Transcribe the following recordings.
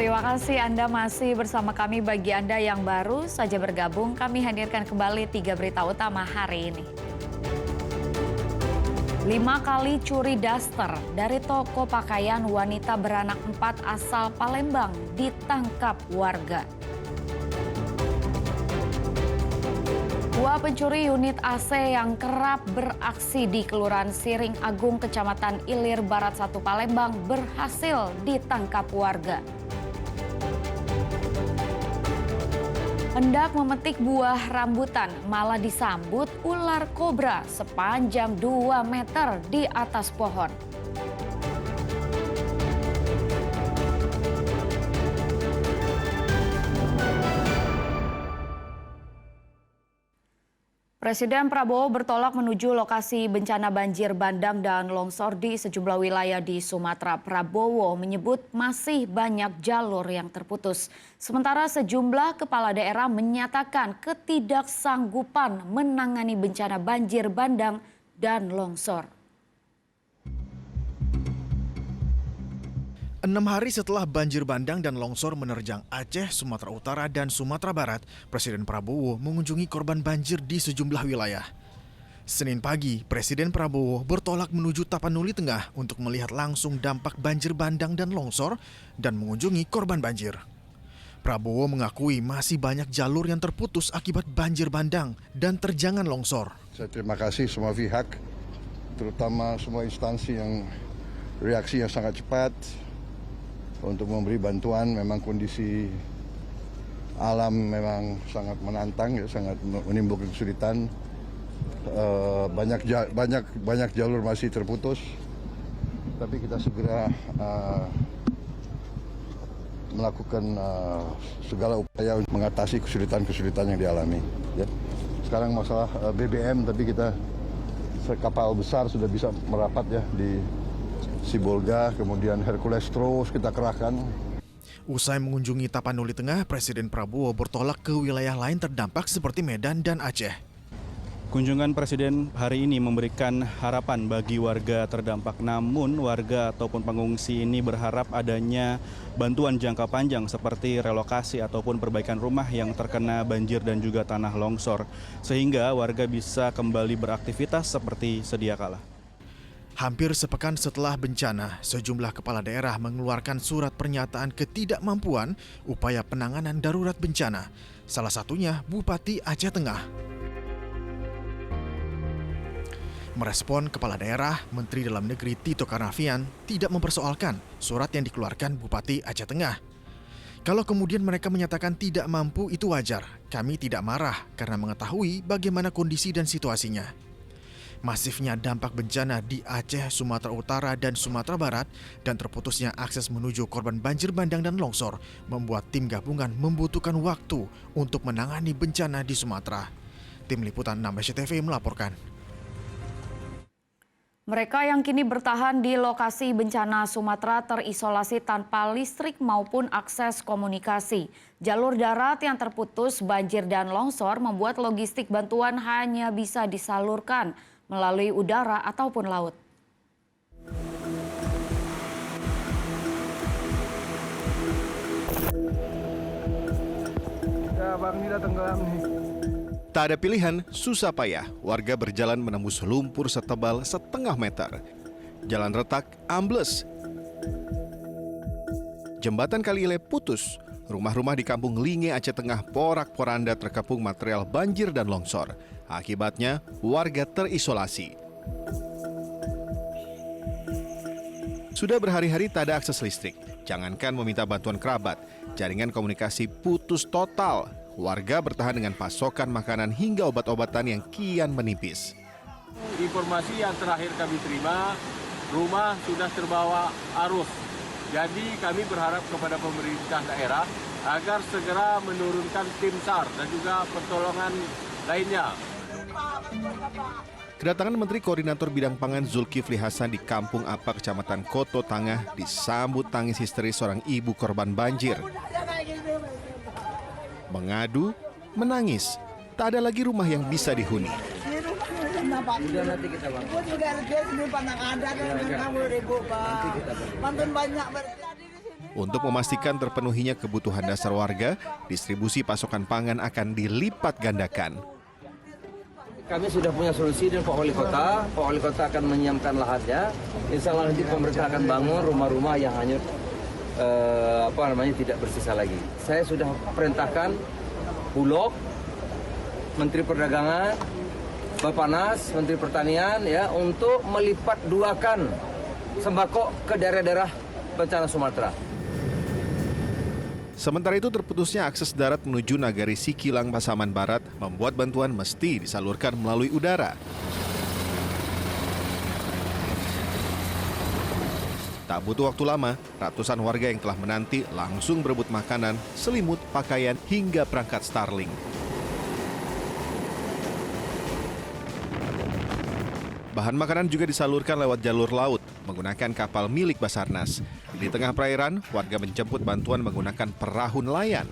Terima kasih Anda masih bersama kami. Bagi Anda yang baru saja bergabung, kami hadirkan kembali 3 berita utama hari ini. 5 kali curi daster dari toko pakaian wanita beranak 4 asal Palembang ditangkap warga. 2 pencuri unit AC yang kerap beraksi di Kelurahan Siring Agung, Kecamatan Ilir Barat 1 Palembang berhasil ditangkap warga. Hendak memetik buah rambutan, malah disambut ular kobra sepanjang 2 meter di atas pohon. Presiden Prabowo bertolak menuju lokasi bencana banjir bandang dan longsor di sejumlah wilayah di Sumatera. Prabowo menyebut masih banyak jalur yang terputus. Sementara sejumlah kepala daerah menyatakan ketidaksanggupan menangani bencana banjir bandang dan longsor. 6 hari setelah banjir bandang dan longsor menerjang Aceh, Sumatera Utara, dan Sumatera Barat, Presiden Prabowo mengunjungi korban banjir di sejumlah wilayah. Senin pagi, Presiden Prabowo bertolak menuju Tapanuli Tengah untuk melihat langsung dampak banjir bandang dan longsor dan mengunjungi korban banjir. Prabowo mengakui masih banyak jalur yang terputus akibat banjir bandang dan terjangan longsor. Saya terima kasih semua pihak, terutama semua instansi yang reaksi yang sangat cepat untuk memberi bantuan. Memang kondisi alam memang sangat menantang, ya, sangat menimbulkan kesulitan. Banyak jalur masih terputus, tapi kita segera melakukan segala upaya untuk mengatasi kesulitan-kesulitan yang dialami. Ya. Sekarang masalah BBM, tapi kita kapal besar sudah bisa merapat ya di Sibolga, kemudian Hercules terus kita kerahkan. Usai mengunjungi Tapanuli Tengah, Presiden Prabowo bertolak ke wilayah lain terdampak seperti Medan dan Aceh. Kunjungan Presiden hari ini memberikan harapan bagi warga terdampak. Namun warga ataupun pengungsi ini berharap adanya bantuan jangka panjang seperti relokasi ataupun perbaikan rumah yang terkena banjir dan juga tanah longsor, sehingga warga bisa kembali beraktivitas seperti sedia kala. Hampir sepekan setelah bencana, sejumlah kepala daerah mengeluarkan surat pernyataan ketidakmampuan upaya penanganan darurat bencana. Salah satunya Bupati Aceh Tengah. Merespon kepala daerah, Menteri Dalam Negeri Tito Karnavian tidak mempersoalkan surat yang dikeluarkan Bupati Aceh Tengah. Kalau kemudian mereka menyatakan tidak mampu, itu wajar. Kami tidak marah karena mengetahui bagaimana kondisi dan situasinya. Masifnya dampak bencana di Aceh, Sumatera Utara, dan Sumatera Barat dan terputusnya akses menuju korban banjir bandang dan longsor membuat tim gabungan membutuhkan waktu untuk menangani bencana di Sumatera. Tim Liputan 6 SCTV melaporkan. Mereka yang kini bertahan di lokasi bencana Sumatera terisolasi tanpa listrik maupun akses komunikasi. Jalur darat yang terputus banjir dan longsor membuat logistik bantuan hanya bisa disalurkan melalui udara ataupun laut. Ya, Bang, ini udah tenggelam nih. Tak ada pilihan, susah payah, warga berjalan menembus lumpur setebal setengah meter. Jalan retak, ambles. Jembatan Kali Ile putus. Rumah-rumah di kampung Linge, Aceh Tengah porak-poranda terkepung material banjir dan longsor. Akibatnya, warga terisolasi. Sudah berhari-hari tak ada akses listrik. Jangankan meminta bantuan kerabat, jaringan komunikasi putus total. Warga bertahan dengan pasokan makanan hingga obat-obatan yang kian menipis. Informasi yang terakhir kami terima, rumah sudah terbawa arus. Jadi kami berharap kepada pemerintah daerah agar segera menurunkan tim SAR dan juga pertolongan lainnya. Kedatangan Menteri Koordinator Bidang Pangan Zulkifli Hasan di Kampung Apa, Kecamatan Koto Tangah disambut tangis histeris seorang ibu korban banjir. Mengadu, menangis, tak ada lagi rumah yang bisa dihuni. Udah nanti kita bang. Gue juga ada sini pandang ada dan kamu ribu bang. Bantuan banyak berarti di sini. Untuk memastikan terpenuhinya kebutuhan dasar warga, distribusi pasokan pangan akan dilipat gandakan. Kami sudah punya solusi dengan Pak Wali Kota. Pak Wali Kota akan menyiapkan lahannya. Insya Allah nanti pemerintah akan bangun rumah-rumah yang hanyut, tidak bersisa lagi. Saya sudah perintahkan Bulog, Menteri Perdagangan, Bappenas, Menteri Pertanian ya untuk melipat duakan sembako ke daerah-daerah bencana Sumatera. Sementara itu terputusnya akses darat menuju Nagari Sikilang Pasaman Barat membuat bantuan mesti disalurkan melalui udara. Tak butuh waktu lama, ratusan warga yang telah menanti langsung berebut makanan, selimut, pakaian, hingga perangkat Starlink. Bahan makanan juga disalurkan lewat jalur laut menggunakan kapal milik Basarnas. Di tengah perairan, warga menjemput bantuan menggunakan perahu nelayan.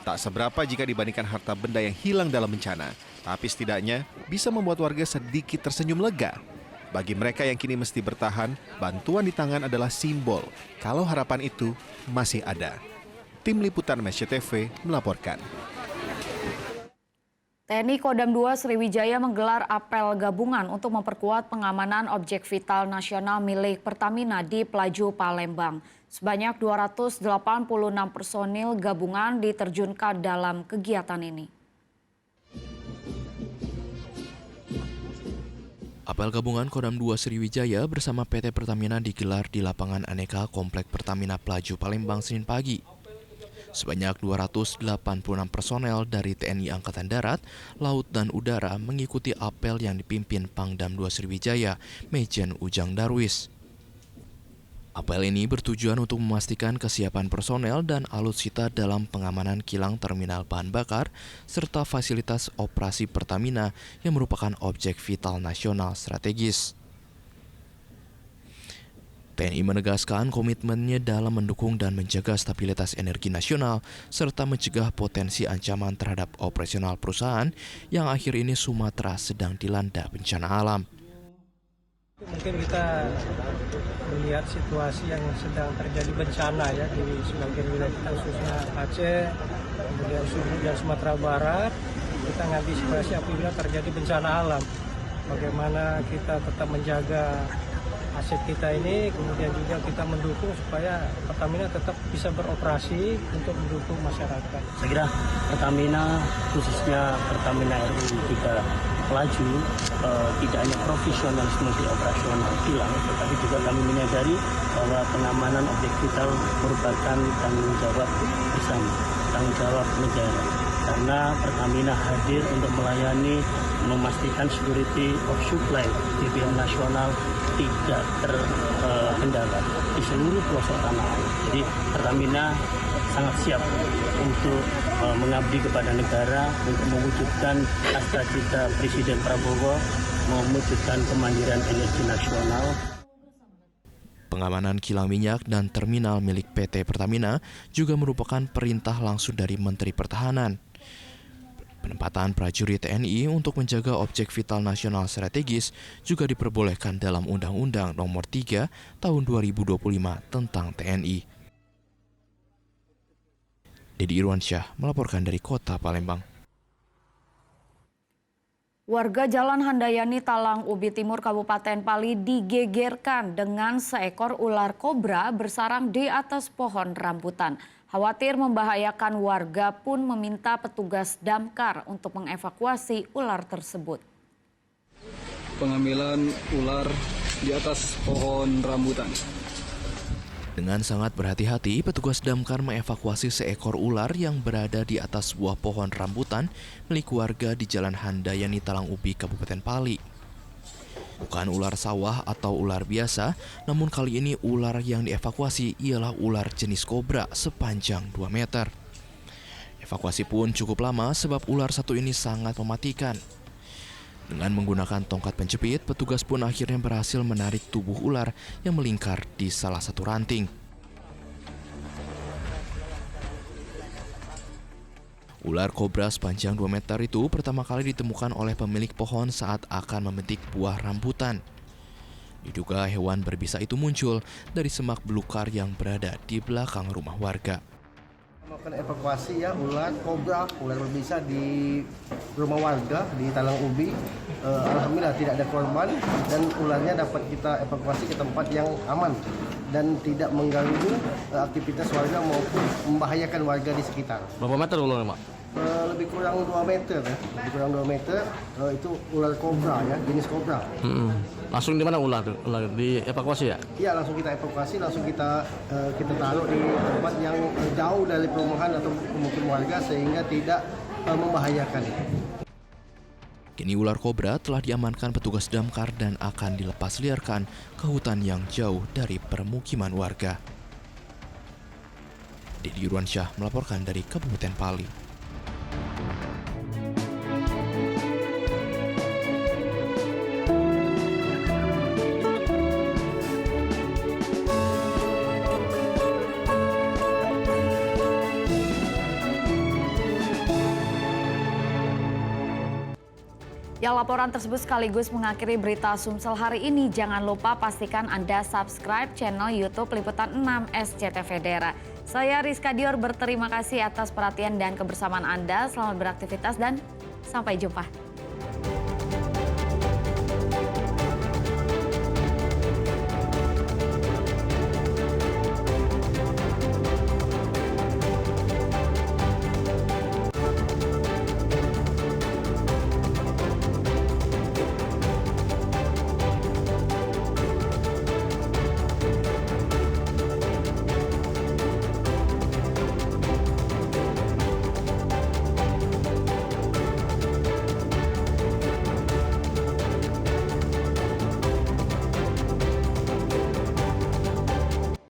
Tak seberapa jika dibandingkan harta benda yang hilang dalam bencana, tapi setidaknya bisa membuat warga sedikit tersenyum lega. Bagi mereka yang kini mesti bertahan, bantuan di tangan adalah simbol kalau harapan itu masih ada. Tim Liputan MSCTV melaporkan. TNI Kodam 2 Sriwijaya menggelar apel gabungan untuk memperkuat pengamanan objek vital nasional milik Pertamina di Pelaju Palembang. Sebanyak 286 personil gabungan diterjunkan dalam kegiatan ini. Apel gabungan Kodam 2 Sriwijaya bersama PT Pertamina digelar di lapangan Aneka Komplek Pertamina Pelaju Palembang Senin pagi. Sebanyak 286 personel dari TNI Angkatan Darat, Laut, dan Udara mengikuti apel yang dipimpin Pangdam 2 Sriwijaya, Mejen Ujang Darwis. Apel ini bertujuan untuk memastikan kesiapan personel dan alutsista dalam pengamanan kilang terminal bahan bakar, serta fasilitas operasi Pertamina yang merupakan objek vital nasional strategis. TNI menegaskan komitmennya dalam mendukung dan menjaga stabilitas energi nasional serta mencegah potensi ancaman terhadap operasional perusahaan yang akhir ini Sumatera sedang dilanda bencana alam. Mungkin kita melihat situasi yang sedang terjadi bencana ya di sebagian wilayah kita, khususnya Aceh, kemudian Sumut dan Sumatera Barat. Kita mengantisipasi apabila terjadi bencana alam. Bagaimana kita tetap menjaga aset kita ini, kemudian juga kita mendukung supaya Pertamina tetap bisa beroperasi untuk mendukung masyarakat. Saya kira Pertamina, khususnya Pertamina RU 3 Pelaju, tidak hanya profesionalisme di operasional kilang, tetapi juga kami menyadari bahwa pengamanan objek vital merupakan tanggung jawab bersama, tanggung jawab negara. Karena Pertamina hadir untuk melayani, memastikan security of supply BBM nasional tidak terkendala di seluruh pelosok tanah air. Jadi Pertamina sangat siap untuk mengabdi kepada negara, untuk mewujudkan cita-cita Presiden Prabowo, mewujudkan kemandirian energi nasional. Pengamanan kilang minyak dan terminal milik PT Pertamina juga merupakan perintah langsung dari Menteri Pertahanan. Penempatan prajurit TNI untuk menjaga objek vital nasional strategis juga diperbolehkan dalam Undang-Undang Nomor 3 Tahun 2025 tentang TNI. Dedi Irwansyah melaporkan dari Kota Palembang. Warga Jalan Handayani Talang Ubi Timur Kabupaten Pali digegerkan dengan seekor ular kobra bersarang di atas pohon rambutan. Khawatir membahayakan warga pun meminta petugas damkar untuk mengevakuasi ular tersebut. Pengambilan ular di atas pohon rambutan. Dengan sangat berhati-hati, petugas damkar mengevakuasi seekor ular yang berada di atas sebuah pohon rambutan milik warga di Jalan Handayani Talang Ubi, Kabupaten Pali. Bukan ular sawah atau ular biasa, namun kali ini ular yang dievakuasi ialah ular jenis kobra sepanjang 2 meter. Evakuasi pun cukup lama sebab ular satu ini sangat mematikan. Dengan menggunakan tongkat penjepit, petugas pun akhirnya berhasil menarik tubuh ular yang melingkar di salah satu ranting. Ular kobra sepanjang 2 meter itu pertama kali ditemukan oleh pemilik pohon saat akan memetik buah rambutan. Diduga hewan berbisa itu muncul dari semak belukar yang berada di belakang rumah warga. Melakukan evakuasi ya ular berbisa di rumah warga di Talang Ubi. Alhamdulillah tidak ada korban dan ularnya dapat kita evakuasi ke tempat yang aman dan tidak mengganggu aktivitas warga maupun membahayakan warga di sekitar. Berapa meter ularnya, Pak? Lebih kurang 2 meter ya. Lebih kurang 2 meter. Itu ular kobra ya, jenis kobra. Langsung di mana ular di evakuasi ya? Iya, langsung kita evakuasi, langsung kita taruh di tempat yang jauh dari perumahan atau pemukiman warga sehingga tidak membahayakan. Kini ular kobra telah diamankan petugas damkar dan akan dilepas liarkan ke hutan yang jauh dari permukiman warga. Dedi Irwansyah melaporkan dari Kabupaten Pali. Ya, laporan tersebut sekaligus mengakhiri berita Sumsel hari ini. Jangan lupa pastikan Anda subscribe channel YouTube Liputan 6 SCTV Daerah. Saya Rizka Dior berterima kasih atas perhatian dan kebersamaan Anda. Selamat beraktivitas dan sampai jumpa.